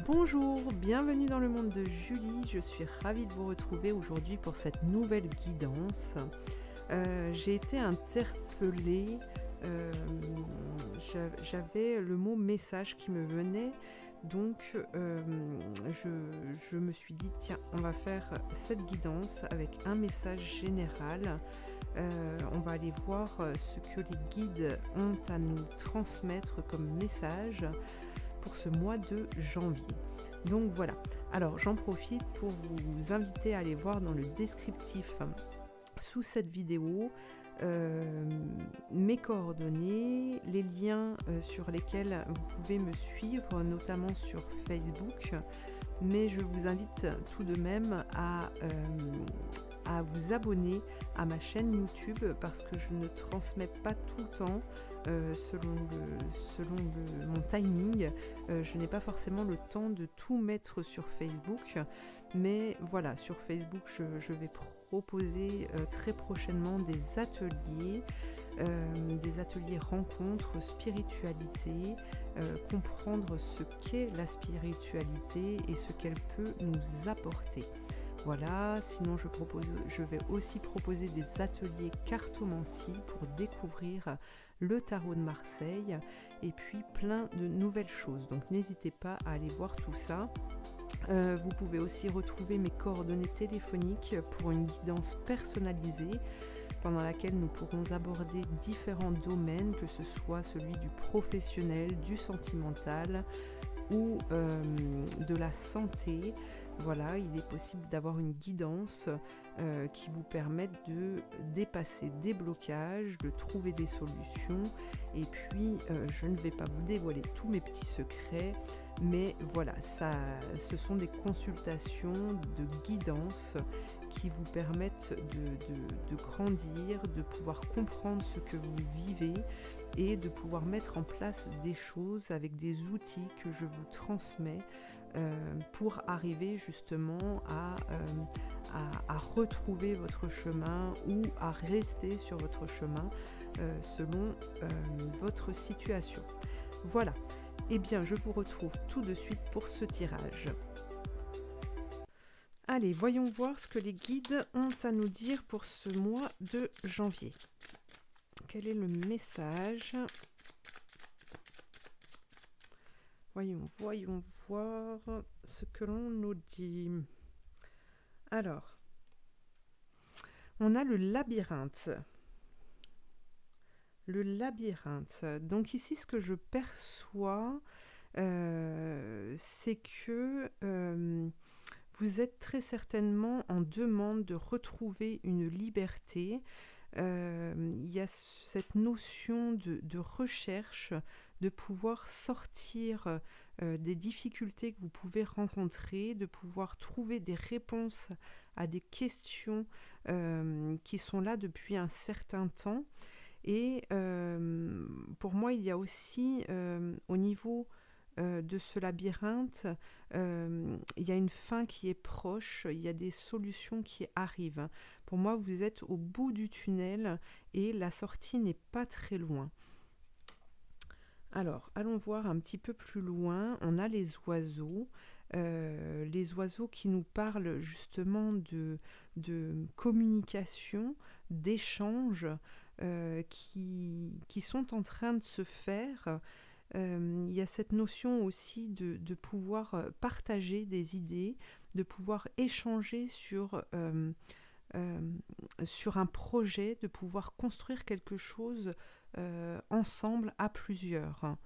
Bonjour, bienvenue dans le monde de Julie, je suis ravie de vous retrouver aujourd'hui pour cette nouvelle guidance. J'ai été interpellée, j'avais le mot message qui me venait, donc je me suis dit tiens, on va faire cette guidance avec un message général. On va aller voir ce que les guides ont à nous transmettre comme message pour ce mois de janvier. Donc voilà, alors j'en profite pour vous inviter à aller voir dans le descriptif sous cette vidéo mes coordonnées, les liens sur lesquels vous pouvez me suivre, notamment sur Facebook, mais je vous invite tout de même à vous abonner à ma chaîne YouTube parce que je ne transmets pas tout le temps selon mon timing. Je n'ai pas forcément le temps de tout mettre sur Facebook, mais voilà, sur Facebook je vais proposer très prochainement des ateliers rencontres, spiritualité, comprendre ce qu'est la spiritualité et ce qu'elle peut nous apporter. Voilà, sinon je vais aussi proposer des ateliers cartomancie pour découvrir le tarot de Marseille et puis plein de nouvelles choses. Donc n'hésitez pas à aller voir tout ça. Vous pouvez aussi retrouver mes coordonnées téléphoniques pour une guidance personnalisée pendant laquelle nous pourrons aborder différents domaines, que ce soit celui du professionnel, du sentimental ou de la santé. Voilà, il est possible d'avoir une guidance qui vous permette de dépasser des blocages, de trouver des solutions. Et puis, je ne vais pas vous dévoiler tous mes petits secrets, mais voilà, ce sont des consultations de guidance qui vous permettent de grandir, de pouvoir comprendre ce que vous vivez et de pouvoir mettre en place des choses avec des outils que je vous transmets pour arriver justement à retrouver votre chemin ou à rester sur votre chemin selon votre situation. Voilà, eh bien je vous retrouve tout de suite pour ce tirage. Allez, voyons voir ce que les guides ont à nous dire pour ce mois de janvier. Quel est le message ? Voyons voir ce que l'on nous dit. Alors, on a le labyrinthe. Le labyrinthe. Donc ici, ce que je perçois, c'est que vous êtes très certainement en demande de retrouver une liberté. Il y a cette notion de recherche, de pouvoir sortir des difficultés que vous pouvez rencontrer, de pouvoir trouver des réponses à des questions qui sont là depuis un certain temps. Et pour moi, il y a aussi au niveau de ce labyrinthe, il y a une fin qui est proche, il y a des solutions qui arrivent. Pour moi, vous êtes au bout du tunnel et la sortie n'est pas très loin. Alors, allons voir un petit peu plus loin. On a les oiseaux qui nous parlent justement de communication, d'échange qui sont en train de se faire. Il y a cette notion aussi de pouvoir partager des idées, de pouvoir échanger sur un projet, de pouvoir construire quelque chose ensemble à plusieurs.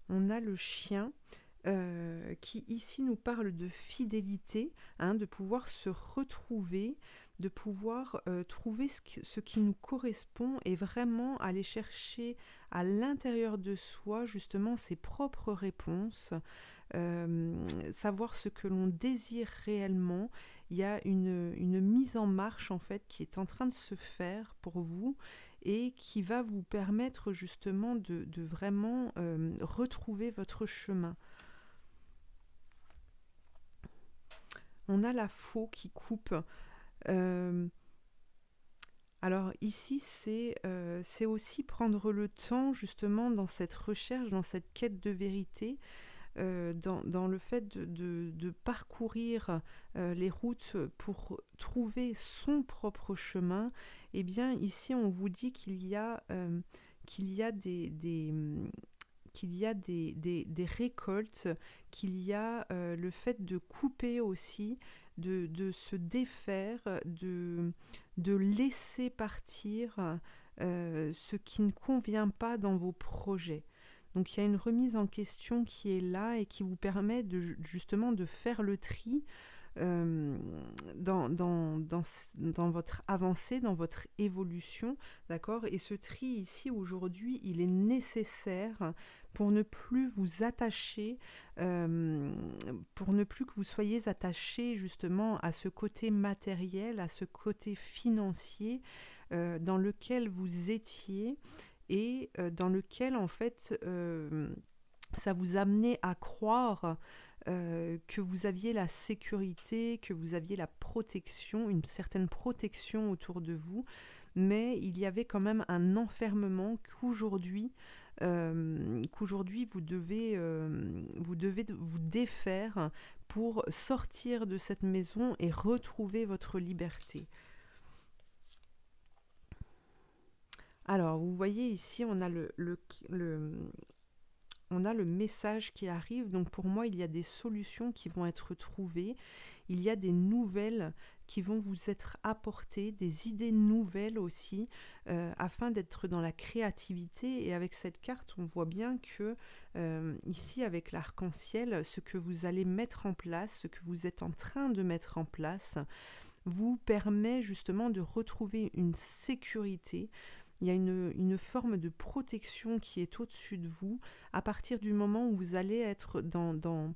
On a le chien qui ici nous parle de fidélité, de pouvoir se retrouver, de pouvoir trouver ce qui nous correspond et vraiment aller chercher à l'intérieur de soi justement ses propres réponses, savoir ce que l'on désire réellement. Il y a une mise en marche en fait qui est en train de se faire pour vous et qui va vous permettre justement de vraiment retrouver votre chemin. On a la faux qui coupe. Alors ici, c'est aussi prendre le temps justement dans cette recherche, dans cette quête de vérité, dans le fait de parcourir les routes pour trouver son propre chemin. Eh bien ici, on vous dit qu'il y a des récoltes, qu'il y a le fait de couper aussi, de se défaire, de laisser partir ce qui ne convient pas dans vos projets. Donc il y a une remise en question qui est là et qui vous permet justement de faire le tri euh, dans votre avancée, dans votre évolution, d'accord? Et ce tri ici, aujourd'hui, il est nécessaire pour ne plus vous attacher, pour ne plus que vous soyez attaché justement à ce côté matériel, à ce côté financier dans lequel vous étiez et dans lequel en fait ça vous amenait à croire que vous aviez la sécurité, que vous aviez la protection, une certaine protection autour de vous, mais il y avait quand même un enfermement qu'aujourd'hui vous devez vous défaire pour sortir de cette maison et retrouver votre liberté. Alors, vous voyez ici, on a on a le message qui arrive. Donc pour moi, il y a des solutions qui vont être trouvées. Il y a des nouvelles qui vont vous être apportées, des idées nouvelles aussi, afin d'être dans la créativité. Et avec cette carte, on voit bien que ici, avec l'arc-en-ciel, ce que vous allez mettre en place, ce que vous êtes en train de mettre en place, vous permet justement de retrouver une sécurité. Il y a une forme de protection qui est au-dessus de vous à partir du moment où vous allez être dans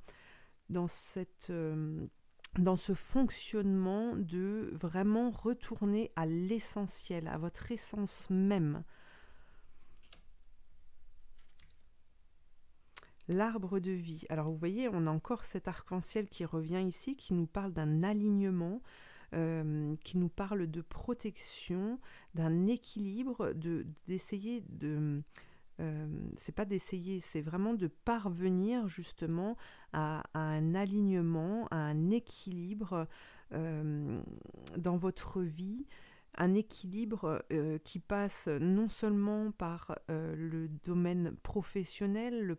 ce fonctionnement de vraiment retourner à l'essentiel, à votre essence même. L'arbre de vie. Alors vous voyez, on a encore cet arc-en-ciel qui revient ici, qui nous parle d'un alignement, qui nous parle de protection, d'un équilibre, d'essayer de... c'est pas d'essayer, c'est vraiment de parvenir justement à un alignement, à un équilibre dans votre vie, un équilibre qui passe non seulement par le domaine professionnel,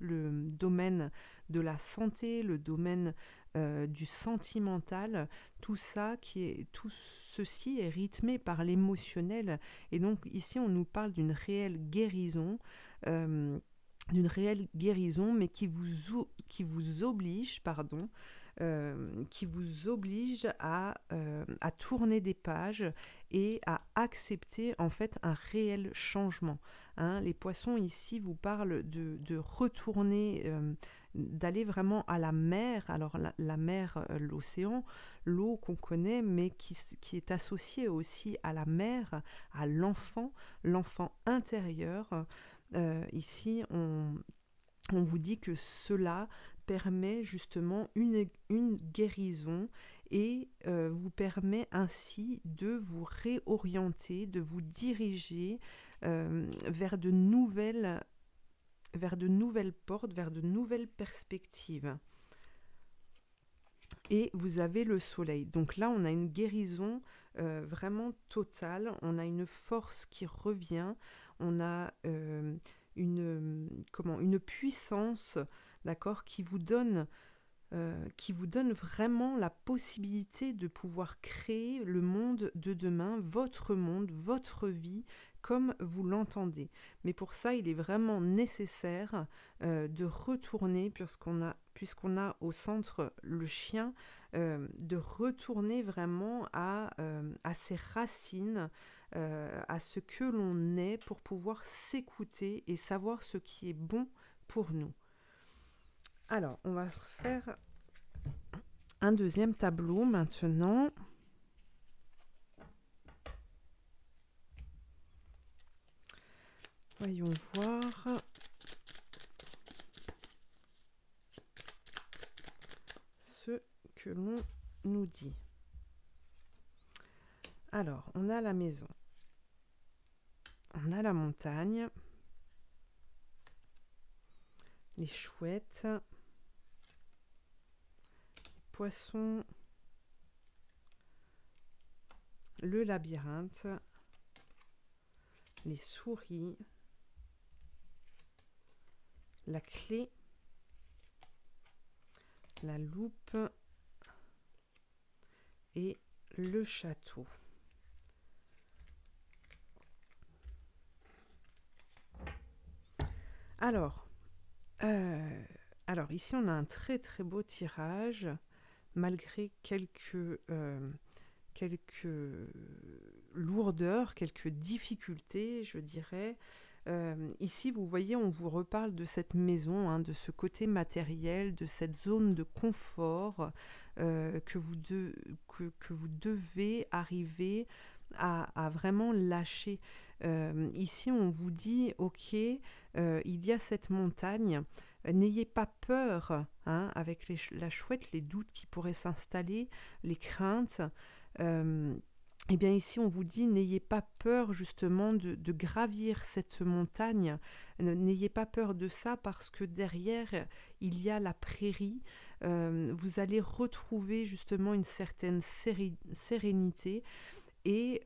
le domaine de la santé, le domaine du sentimental, tout ceci est rythmé par l'émotionnel. Et donc ici, on nous parle d'une réelle guérison, mais qui vous oblige, à tourner des pages et à accepter en fait un réel changement. Hein, les poissons ici vous parlent de retourner, d'aller vraiment à la mer. Alors la mer, l'océan, l'eau qu'on connaît, mais qui est associée aussi à la mer, à l'enfant intérieur. Ici, on vous dit que cela permet justement une guérison et vous permet ainsi de vous réorienter, de vous diriger vers de nouvelles portes, vers de nouvelles perspectives. Et vous avez le soleil. Donc là, on a une guérison vraiment totale. On a une force qui revient. On a une puissance, d'accord, qui vous donne vraiment la possibilité de pouvoir créer le monde de demain, votre monde, votre vie, comme vous l'entendez. Mais pour ça, il est vraiment nécessaire de retourner, puisqu'on a au centre le chien, de retourner vraiment à ses racines, à ce que l'on est, pour pouvoir s'écouter et savoir ce qui est bon pour nous. Alors, on va faire un deuxième tableau maintenant. Voyons voir. Ce que l'on nous dit. Alors, on a la maison. on a la montagne, les chouettes, les poissons, le labyrinthe, les souris, la clé, la loupe et le château. Alors ici on a un très très beau tirage, malgré quelques lourdeurs, quelques difficultés, je dirais. Ici, vous voyez, on vous reparle de cette maison, hein, de ce côté matériel, de cette zone de confort que vous devez arriver à vraiment lâcher. Ici, on vous dit, ok, il y a cette montagne, n'ayez pas peur, hein, avec la chouette, les doutes qui pourraient s'installer, les craintes. Eh bien ici, on vous dit, n'ayez pas peur justement de gravir cette montagne, n'ayez pas peur de ça parce que derrière, il y a la prairie. Vous allez retrouver justement une certaine sérénité. Et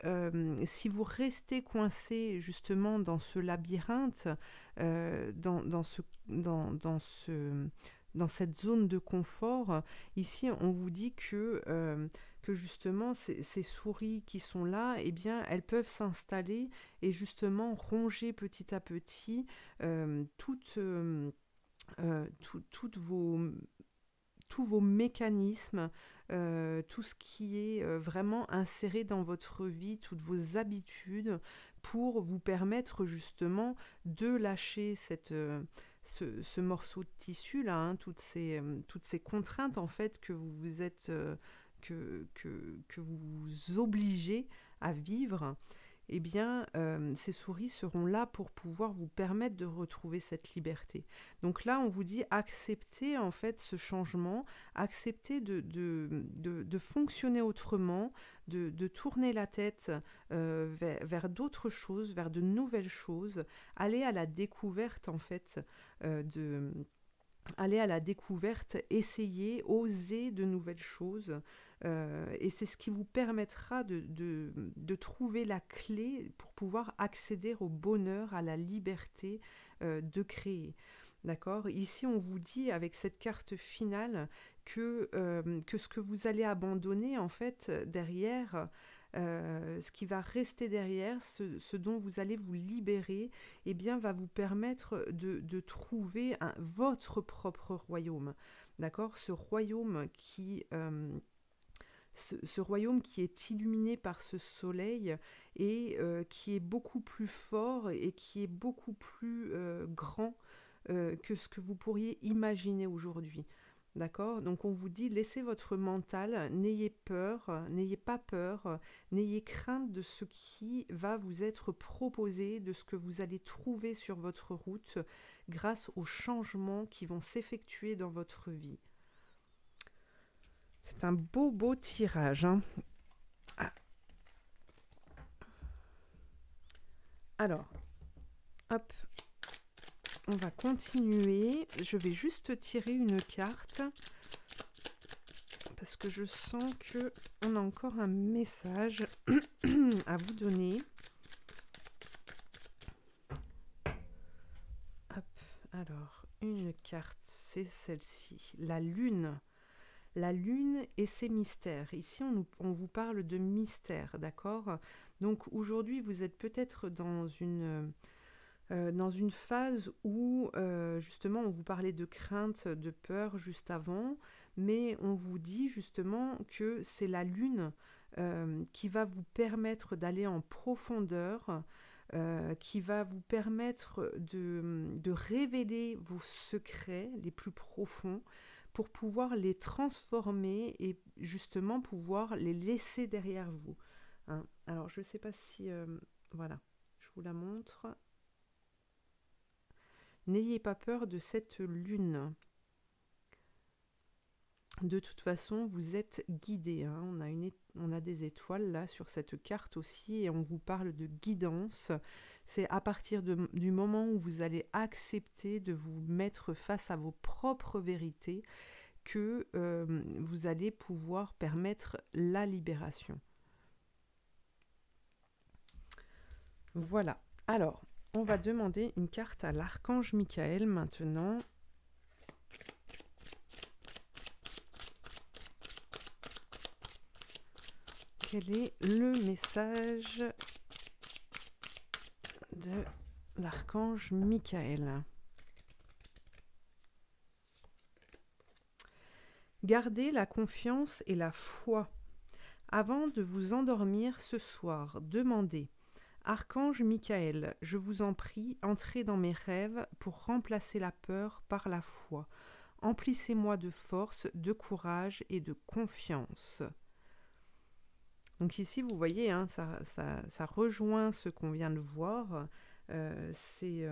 si vous restez coincé justement dans ce labyrinthe, dans cette zone de confort, ici on vous dit que justement ces souris qui sont là, eh bien elles peuvent s'installer et justement ronger petit à petit toutes tous vos mécanismes, tout ce qui est vraiment inséré dans votre vie, toutes vos habitudes, pour vous permettre justement de lâcher ce morceau de tissu là, hein, toutes ces contraintes en fait que vous vous êtes que vous vous obligez à vivre. Eh bien, ces souris seront là pour pouvoir vous permettre de retrouver cette liberté. Donc là, on vous dit acceptez en fait ce changement, acceptez de fonctionner autrement, de tourner la tête vers d'autres choses, vers de nouvelles choses, aller à la découverte en fait aller à la découverte, essayer, oser de nouvelles choses. Et c'est ce qui vous permettra de trouver la clé pour pouvoir accéder au bonheur, à la liberté de créer. D'accord ? Ici, on vous dit avec cette carte finale que ce que vous allez abandonner, en fait, derrière, ce qui va rester derrière, ce dont vous allez vous libérer, eh bien, va vous permettre de trouver votre propre royaume. D'accord ? Ce royaume qui est illuminé par ce soleil et qui est beaucoup plus fort et qui est beaucoup plus grand que ce que vous pourriez imaginer aujourd'hui. D'accord ? Donc on vous dit, laissez votre mental, n'ayez pas peur, n'ayez crainte de ce qui va vous être proposé, de ce que vous allez trouver sur votre route grâce aux changements qui vont s'effectuer dans votre vie. C'est un beau tirage, hein. Alors, hop, on va continuer. Je vais juste tirer une carte parce que je sens qu'on a encore un message à vous donner. Hop, alors, une carte, c'est celle-ci, la lune. La lune et ses mystères. Ici, on vous parle de mystères, d'accord ? Donc aujourd'hui, vous êtes peut-être dans une phase où, justement, on vous parlait de crainte, de peur juste avant, mais on vous dit justement que c'est la lune qui va vous permettre d'aller en profondeur, qui va vous permettre de révéler vos secrets les plus profonds, pour pouvoir les transformer et justement pouvoir les laisser derrière vous. Hein. Alors, je ne sais pas si... voilà, je vous la montre. N'ayez pas peur de cette lune. De toute façon, vous êtes guidé. Hein. On a des étoiles là sur cette carte aussi et on vous parle de guidance. C'est à partir du moment où vous allez accepter de vous mettre face à vos propres vérités que vous allez pouvoir permettre la libération. Voilà. Alors, on va demander une carte à l'archange Michael maintenant. Quel est le message de l'archange Michael? Gardez la confiance et la foi. Avant de vous endormir ce soir, demandez: Archange Michael, je vous en prie, entrez dans mes rêves pour remplacer la peur par la foi. Emplissez-moi de force, de courage et de confiance. Donc ici, vous voyez, hein, ça rejoint ce qu'on vient de voir. C'est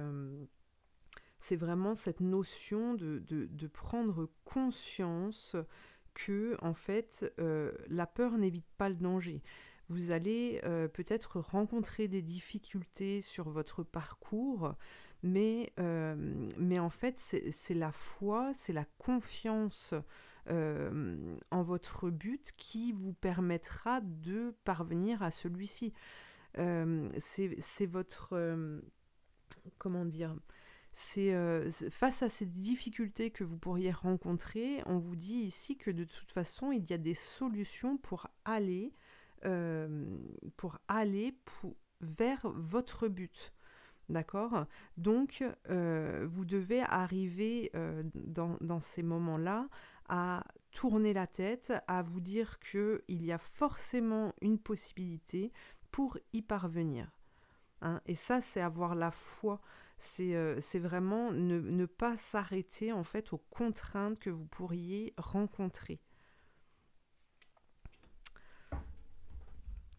vraiment cette notion de prendre conscience que, en fait, la peur n'évite pas le danger. Vous allez peut-être rencontrer des difficultés sur votre parcours, mais en fait, c'est la foi, c'est la confiance en votre but qui vous permettra de parvenir à celui-ci. C'est votre... comment dire ? C'est face à ces difficultés que vous pourriez rencontrer, on vous dit ici que de toute façon, il y a des solutions pour aller vers votre but. D'accord? Donc, vous devez arriver dans ces moments-là à tourner la tête, à vous dire qu'il y a forcément une possibilité pour y parvenir. Hein? Et ça, c'est avoir la foi. C'est vraiment ne pas s'arrêter en fait aux contraintes que vous pourriez rencontrer.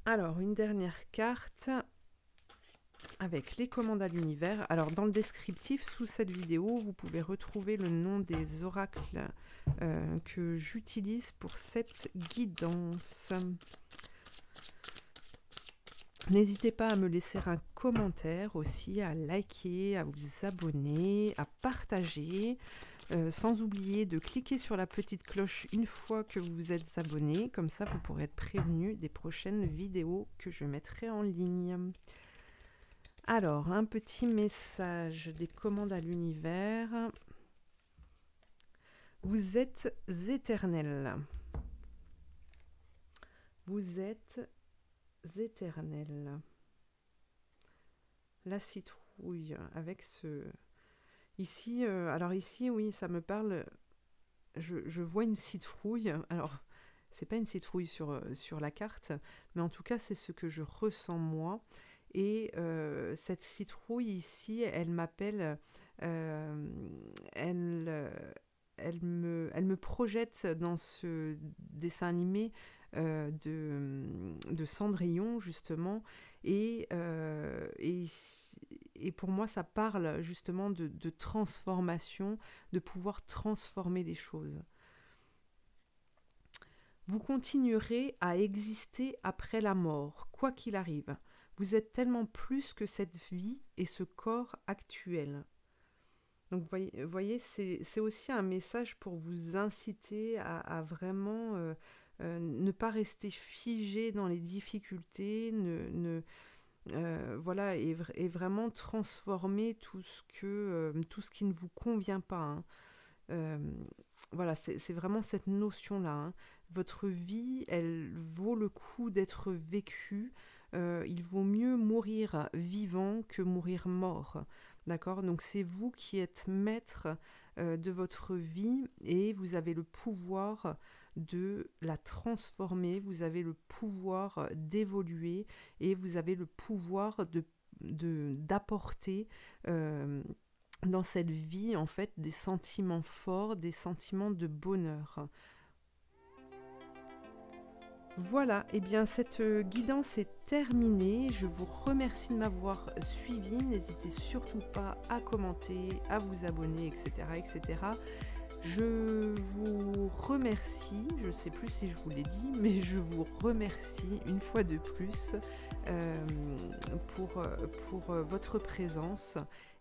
Alors, une dernière carte avec les commandes à l'univers. Alors, dans le descriptif, sous cette vidéo, vous pouvez retrouver le nom des oracles que j'utilise pour cette guidance. N'hésitez pas à me laisser un commentaire aussi, à liker, à vous abonner, à partager, sans oublier de cliquer sur la petite cloche une fois que vous vous êtes abonné. Comme ça, vous pourrez être prévenu des prochaines vidéos que je mettrai en ligne. Alors, un petit message des commandes à l'univers. Vous êtes éternel. Vous êtes éternel. La citrouille avec ce... Ici, alors ici, oui, ça me parle... Je vois une citrouille. Alors, c'est pas une citrouille sur la carte, mais en tout cas, c'est ce que je ressens moi. Et cette citrouille ici, elle m'appelle, elle me projette dans ce dessin animé de Cendrillon, justement. Et pour moi, ça parle justement de transformation, de pouvoir transformer des choses. Vous continuerez à exister après la mort, quoi qu'il arrive. Vous êtes tellement plus que cette vie et ce corps actuel. Donc, vous voyez, c'est aussi un message pour vous inciter à vraiment ne pas rester figé dans les difficultés, voilà, et vraiment transformer tout ce qui ne vous convient pas. Hein. Voilà, c'est vraiment cette notion-là. Hein. Votre vie, elle vaut le coup d'être vécue. Il vaut mieux mourir vivant que mourir mort. D'accord? Donc c'est vous qui êtes maître de votre vie et vous avez le pouvoir de la transformer, vous avez le pouvoir d'évoluer et vous avez le pouvoir d'apporter dans cette vie en fait des sentiments forts, des sentiments de bonheur. Voilà, et bien cette guidance est terminée. Je vous remercie de m'avoir suivi. N'hésitez surtout pas à commenter, à vous abonner, etc. etc. Je vous remercie, je ne sais plus si je vous l'ai dit, mais je vous remercie une fois de plus pour votre présence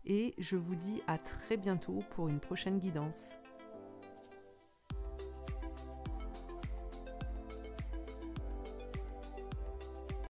et je vous dis à très bientôt pour une prochaine guidance.